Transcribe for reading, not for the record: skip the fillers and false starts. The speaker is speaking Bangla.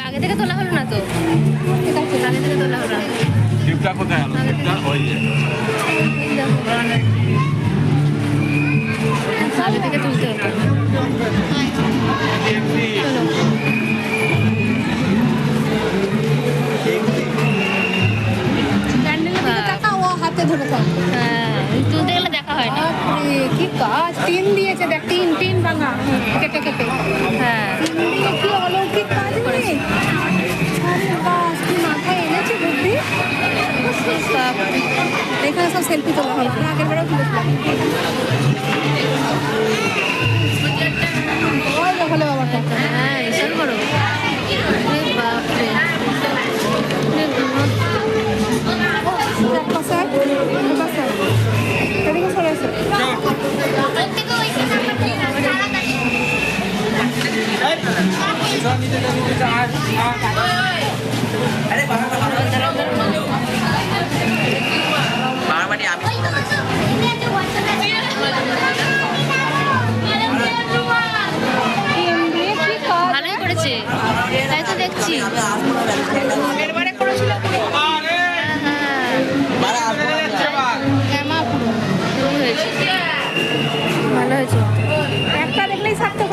আগে থেকে তোলা হলো না তো, ঠিক আছে, আগে থেকে তোলা হলো না। টিপটা কোথায় হলো? টিপটা ওই যে আগে থেকে তুলতে হতো। প্যান্ডেলের দিকে তাকাও, ও হাতে ধরে থাক। হ্যাঁ, তুলতে গেলে দেখা হয় না। বাপরে, কি কাজ! টিন দিয়েছে দেখ, টিন ভাঙা কেটে কেটে। হ্যাঁ, টিন দিয়ে কি অলৌকিক কাজ করেছে। আরে বাস, কি মাথায় এনেছে বুদ্ধি। এখানে সব সেলফি তোলা হবে, আগের বারেও তুলেছিলাম। ওই দেখালে বাবাটা। হ্যাঁ, এসব করো। বাপরে, এক পাশে, দু পাশে। এদিকে সরে এসো। ভালোই করেছে, তাই তো দেখছি। এবারে করেছিল ভালো হয়েছে। একটা দেখলেই সারতে